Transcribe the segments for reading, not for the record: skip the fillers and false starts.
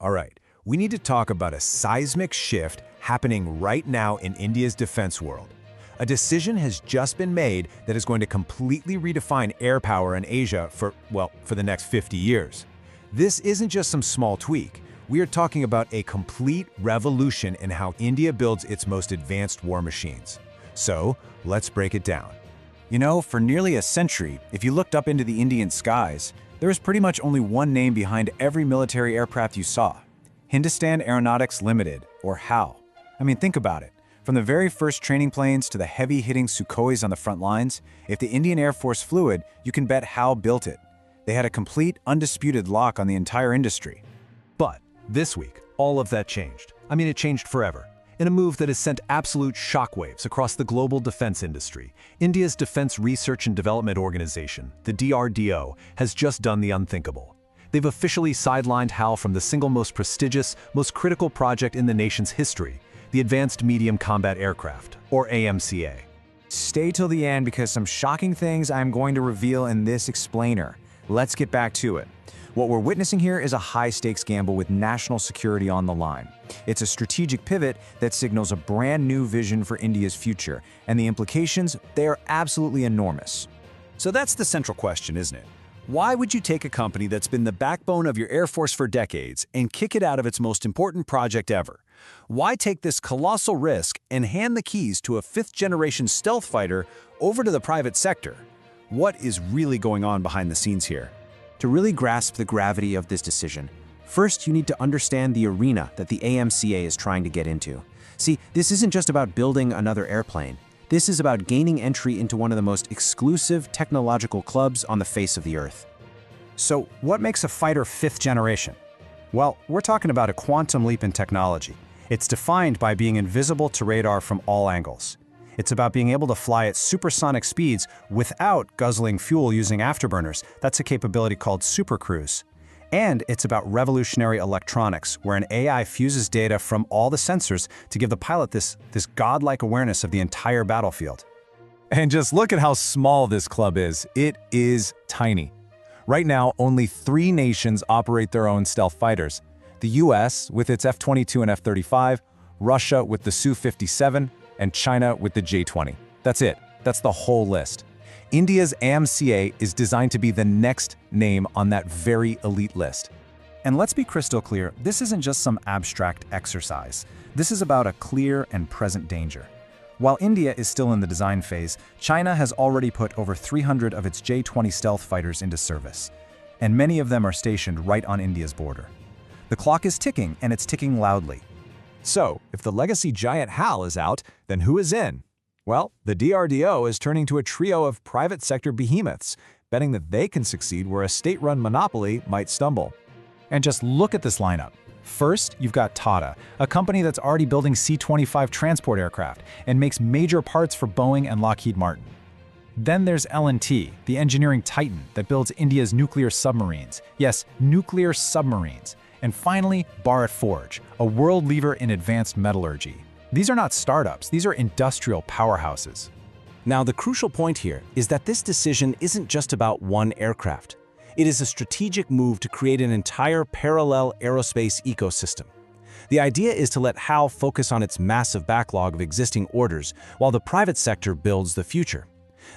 All right, we need to talk about a seismic shift happening right now in India's defense world. A decision has just been made that is going to completely redefine air power in Asia for the next 50 years. This isn't just some small tweak. We are talking about a complete revolution in how India builds its most advanced war machines. So, let's break it down. You know, for nearly a century, if you looked up into the Indian skies, there was pretty much only one name behind every military aircraft you saw: Hindustan Aeronautics Limited, or HAL. I mean, think about it. From the very first training planes to the heavy-hitting Sukhois on the front lines, if the Indian Air Force flew it, you can bet HAL built it. They had a complete, undisputed lock on the entire industry. But this week, all of that changed. I mean, it changed forever. In a move that has sent absolute shockwaves across the global defense industry, India's Defense Research and Development Organization, the DRDO, has just done the unthinkable. They've officially sidelined HAL from the single most prestigious, most critical project in the nation's history, the Advanced Medium Combat Aircraft, or AMCA. Stay till the end because some shocking things I'm going to reveal in this explainer. Let's get back to it. What we're witnessing here is a high-stakes gamble with national security on the line. It's a strategic pivot that signals a brand new vision for India's future, and the implications, they are absolutely enormous. So that's the central question, isn't it? Why would you take a company that's been the backbone of your Air Force for decades and kick it out of its most important project ever? Why take this colossal risk and hand the keys to a fifth-generation stealth fighter over to the private sector? What is really going on behind the scenes here? To really grasp the gravity of this decision, first you need to understand the arena that the AMCA is trying to get into. See, this isn't just about building another airplane. This is about gaining entry into one of the most exclusive technological clubs on the face of the Earth. So, what makes a fighter fifth generation? Well, we're talking about a quantum leap in technology. It's defined by being invisible to radar from all angles. It's about being able to fly at supersonic speeds without guzzling fuel using afterburners. That's a capability called supercruise. And it's about revolutionary electronics, where an AI fuses data from all the sensors to give the pilot this godlike awareness of the entire battlefield. And just look at how small this club is. It is tiny. Right now, only 3 nations operate their own stealth fighters: the US with its F-22 and F-35, Russia with the Su-57, and China with the J-20. That's it. That's the whole list. India's AMCA is designed to be the next name on that very elite list. And let's be crystal clear, this isn't just some abstract exercise. This is about a clear and present danger. While India is still in the design phase, China has already put over 300 of its J-20 stealth fighters into service, and many of them are stationed right on India's border. The clock is ticking, and it's ticking loudly. So, if the legacy giant HAL is out, then who is in? Well, the DRDO is turning to a trio of private sector behemoths, betting that they can succeed where a state-run monopoly might stumble. And just look at this lineup. First, you've got Tata, a company that's already building C-25 transport aircraft and makes major parts for Boeing and Lockheed Martin. Then there's L&T, the engineering titan that builds India's nuclear submarines. Yes, nuclear submarines. And finally, Bharat Forge, a world leader in advanced metallurgy. These are not startups, these are industrial powerhouses. Now, the crucial point here is that this decision isn't just about one aircraft. It is a strategic move to create an entire parallel aerospace ecosystem. The idea is to let HAL focus on its massive backlog of existing orders while the private sector builds the future.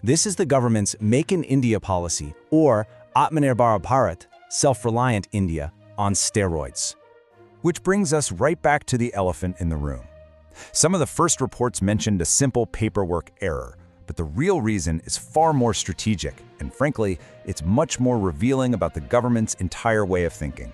This is the government's Make in India policy, or Atmanirbhar Bharat, self-reliant India, on steroids. Which brings us right back to the elephant in the room. Some of the first reports mentioned a simple paperwork error, but the real reason is far more strategic, and frankly, it's much more revealing about the government's entire way of thinking.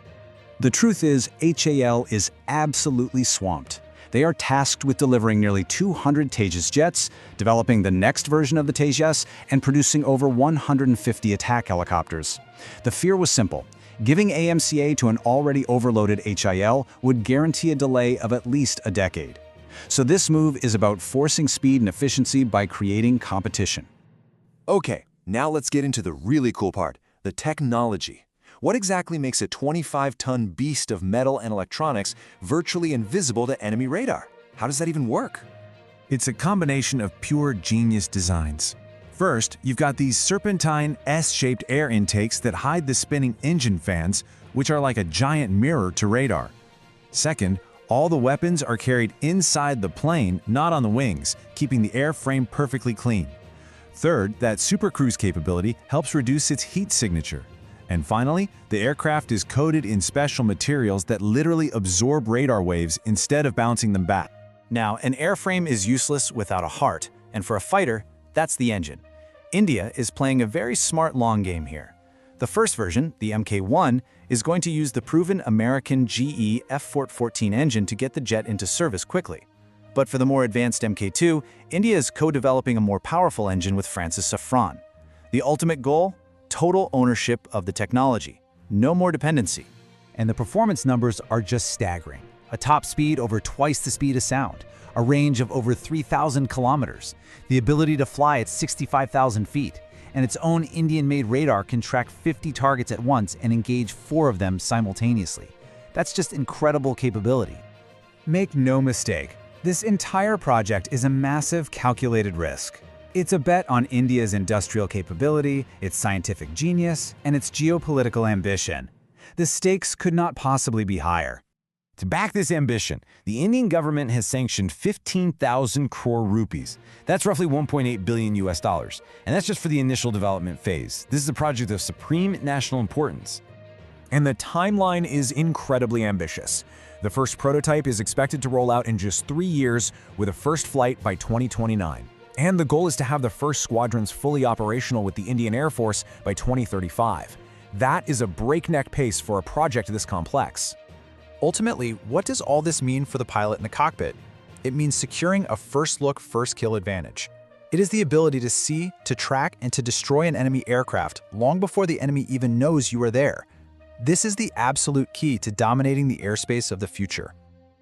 The truth is, HAL is absolutely swamped. They are tasked with delivering nearly 200 Tejas jets, developing the next version of the Tejas, and producing over 150 attack helicopters. The fear was simple. Giving AMCA to an already overloaded HAL would guarantee a delay of at least a decade. So this move is about forcing speed and efficiency by creating competition. Okay, now let's get into the really cool part, the technology. What exactly makes a 25-ton beast of metal and electronics virtually invisible to enemy radar? How does that even work? It's a combination of pure genius designs. First, you've got these serpentine S-shaped air intakes that hide the spinning engine fans, which are like a giant mirror to radar. Second, all the weapons are carried inside the plane, not on the wings, keeping the airframe perfectly clean. Third, that supercruise capability helps reduce its heat signature. And finally, the aircraft is coated in special materials that literally absorb radar waves instead of bouncing them back. Now, an airframe is useless without a heart, and for a fighter, that's the engine. India is playing a very smart long game here. The first version, the Mk1, is going to use the proven American GE F-14 engine to get the jet into service quickly. But for the more advanced Mk2, India is co-developing a more powerful engine with France's Safran. The ultimate goal? Total ownership of the technology. No more dependency. And the performance numbers are just staggering. A top speed over twice the speed of sound, a range of over 3,000 kilometers, the ability to fly at 65,000 feet, and its own Indian-made radar can track 50 targets at once and engage 4 of them simultaneously. That's just incredible capability. Make no mistake, this entire project is a massive calculated risk. It's a bet on India's industrial capability, its scientific genius, and its geopolitical ambition. The stakes could not possibly be higher. To back this ambition, the Indian government has sanctioned 15,000 crore rupees. That's roughly $1.8 billion US dollars. And that's just for the initial development phase. This is a project of supreme national importance. And the timeline is incredibly ambitious. The first prototype is expected to roll out in just 3 years, with a first flight by 2029. And the goal is to have the first squadrons fully operational with the Indian Air Force by 2035. That is a breakneck pace for a project this complex. Ultimately, what does all this mean for the pilot in the cockpit? It means securing a first-look, first-kill advantage. It is the ability to see, to track, and to destroy an enemy aircraft long before the enemy even knows you are there. This is the absolute key to dominating the airspace of the future.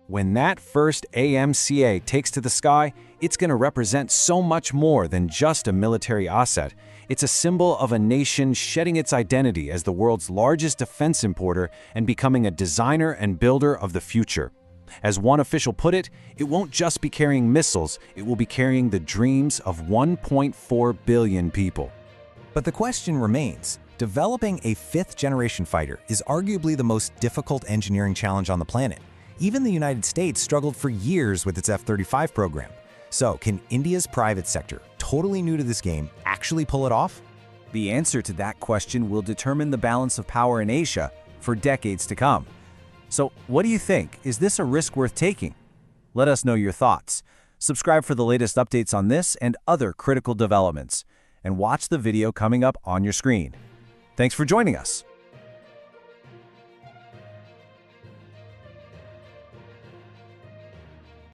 When that first AMCA takes to the sky, it's going to represent so much more than just a military asset. It's a symbol of a nation shedding its identity as the world's largest defense importer and becoming a designer and builder of the future. As one official put it, it won't just be carrying missiles, it will be carrying the dreams of 1.4 billion people. But the question remains, developing a 5th-generation fighter is arguably the most difficult engineering challenge on the planet. Even the United States struggled for years with its F-35 program. So, can India's private sector, totally new to this game, actually pull it off? The answer to that question will determine the balance of power in Asia for decades to come. So, what do you think? Is this a risk worth taking? Let us know your thoughts. Subscribe for the latest updates on this and other critical developments. And watch the video coming up on your screen. Thanks for joining us.